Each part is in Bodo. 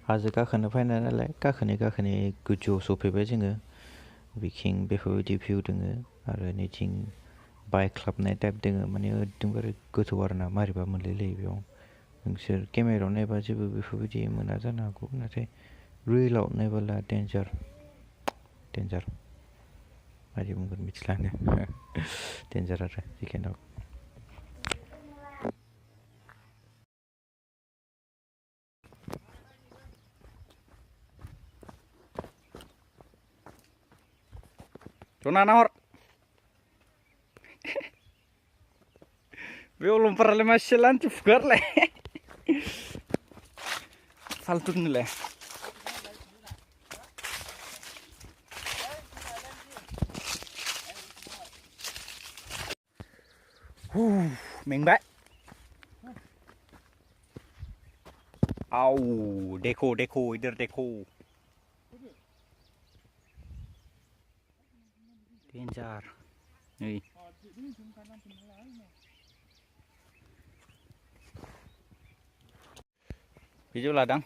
हाजो गाखोनो फैनाय नालाय गाखोनै गोजौआव सफैबाय जोङो बिथिं बेफोरबायदि भिउ दोङो आरो नैथिं बायख्लाबनाय टाइप दोङो माने एकदमबारे गोथौ आरोना मारैबा मोनलायलायो बेयाव नोंसोर केमेरायाव नायबा जेबो बेफोरबायदि मोना जानो हागौ नाथाय रियेलाव नायबोला डेन्जार मारै बुंगोन मिथिला आङो डेन्जार आरो जिखुनु जना नाहर बे अलंफारालाय मा सेलान्थि फुगारलाय फाल्थुनिलाय मेंबाय आव देखो इधर देखो डेन्जार नै भिडिअ लादां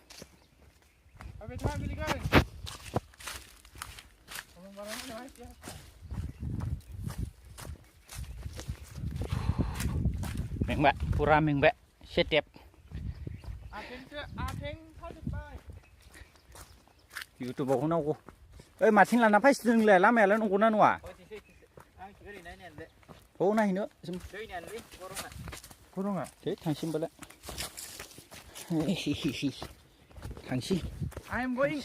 मेंबाय पुरा मेंबाय सेटेप इउटुबाव होनांगौ ओइ माथिं लाना फैसिगोन नोंलाय लामायालाय नंगौना नङा औ नायहैनो गरङा दे थांसै होनबालाय थांसै I'm going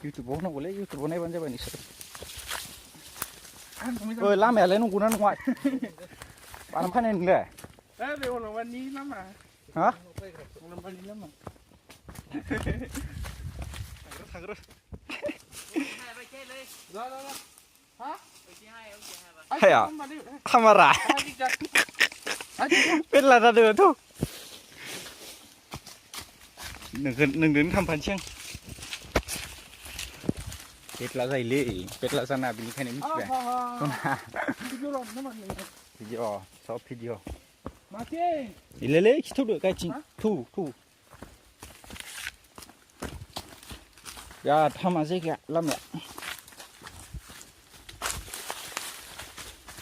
इउटुबाव होनांगौलै इउटुबाव नायबानो जाबाय नोंसोर ओइ लामायालाय नंगौना नङा बारनो फैनाय नोंलाय बे अलंबारनि लामा हा अलंबारनि लामा थाग्रो हाया खामारा बेरला जादोंथ' नोंदों थांफानोसै आं बेरला जायोलै बेरला जाना बेनिखायनो मिथिबाय भिडिअ सब भिडिअ इलायलै खिथौदो गायथिं थौ बिराद हामा जायगाया लामाया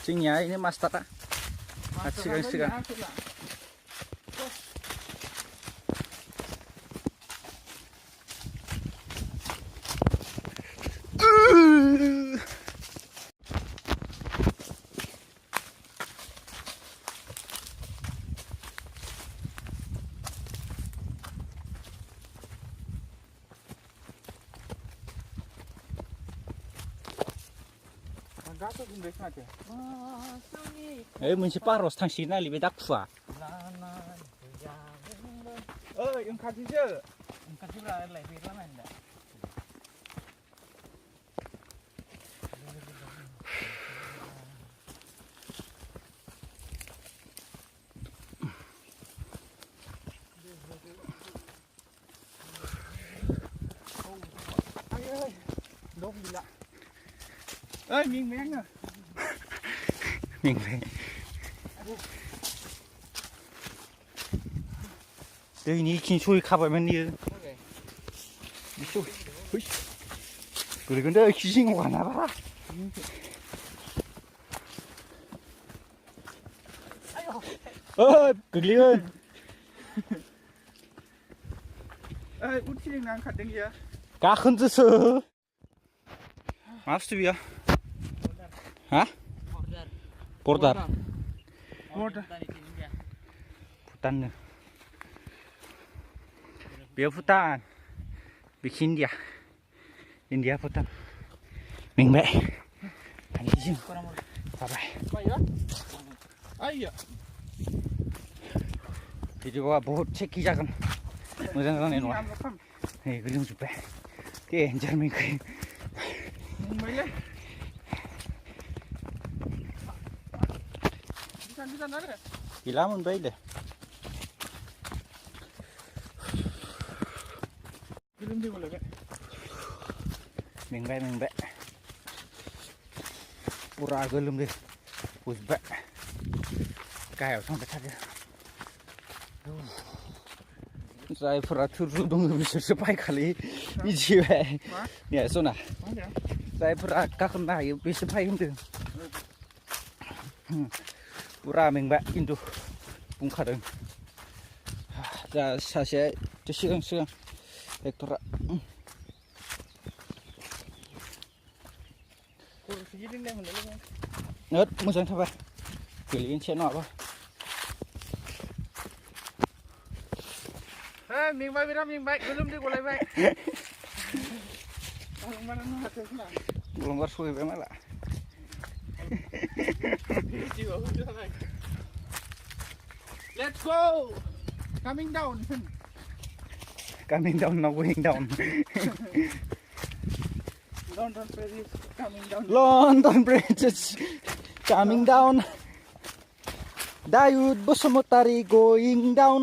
जोंनिया इनो मास्टारा सिगां ओइ मोनसे पाहारावसो थांसिगोन नालै बे दाखुवा ओइ ओंखारसैब्रा ओरैलाय बे लामानिया dốt đi lại ơi miếng miếng à miếng miếng đây ní khi chui khắp ở bên đi đi chui 그래 근데 귀신이 와나 봐라 그리건 ơi út chiếc nàng khát đến kia cá khẩn chứ Maksudnya hah? Border. Bhutan. Biar Bhutan. Bikin dia. India Bhutan. Mình bẹ. Anh đi chứ. Bye bye. Ayo. Video बहुत checky जागोन. मोजां जानाय नङा. नै गोलोमजोब्बाय. दे जारमिनखौ gila मोनबाय दे मेंबाय पुरा गोलोमदै गुजबाय गाहायाव थांबाय थादो जायफोरा थुरजु दङ बिसोरसो फायखालि मिथिबाय ने सना जायफोरा गाखोनो हायो बेसो फाय होनदों पुरा मेंबाय खिन्थु बुंखादों दा सासे सिगां एक्टरा मोजां थाबाय गोलैनोसै नङाबा मेंबाय बिराद मेंबाय गोलोमदै गलायबाय गलंगार सहैबाय माला Let's go coming down now going down London Bridge is coming down London Bridge is coming down Dayud Bosomotari going down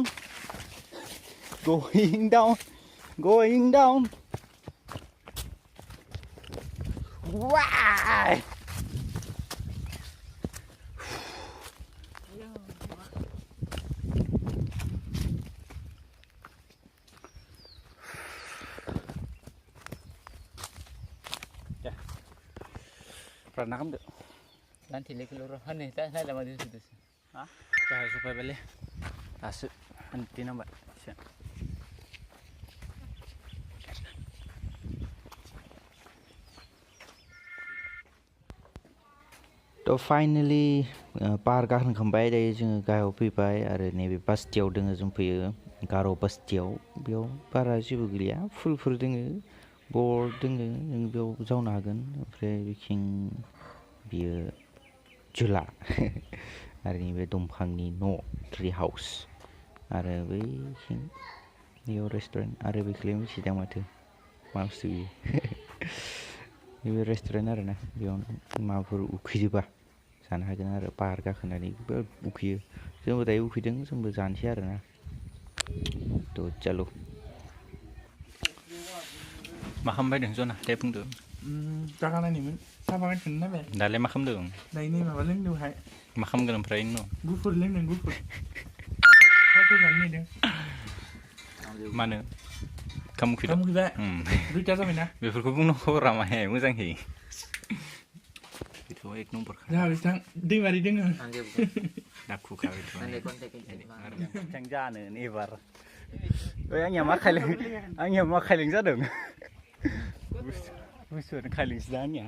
Why pernah kamu tuh nanti lagi keluar nih saya lama di situ ah saya supaya beli asik nanti nambah तो फाइनली पार गाखोखांबाय दायो जोङो गाहायाव फैबाय आरो नैबे बास्तियाव दोङो जों फैयो गार' बास्तियाव बेयाव बारा जेबो गैया फुलफोर दोङो बर्ड दोङो जों बेयाव जावनो हागोन ओमफ्राय बिथिं बियो झुला आरो नैबे दंफांनि न' ट्रि हाउस आरो बैथिं बेयाव रेस्टुरेन्ट आरो बेखौलाय मिथिदां माथो मा बुस्थु बेयो रेस्टुरेन्ट आरो ना बेयाव माबाफोर उखैजोबा जानो हागोन आरो पाहार गाखोनानै उखैयो जोंबो दायो उखैदों जोंबो जानोसै आरो ना थ' चलो मा खालामबाय दं जना दे बुंदो जागानायनिमोन साहा बागानखौनो नायबाय दालाय मा खालामदों दायो नै माबा लोंदोंहाय मा खालामगोन ओमफ्राय न' गुफुर लोंदों गुफुर साहाखौ जानो नायदों मानो खामुखैदा दुइथा जाबायना बेफोरखौ बुंनांगौ रामाय मोजांहै बेथ' एक नम्बर जोंहा बिथां दैमारि दोङो दाखुखा बेथ' बिथां जानो एबार आंनिया मा खायलें जादों बुस्थुआनो खायलेंसो दा आंनिया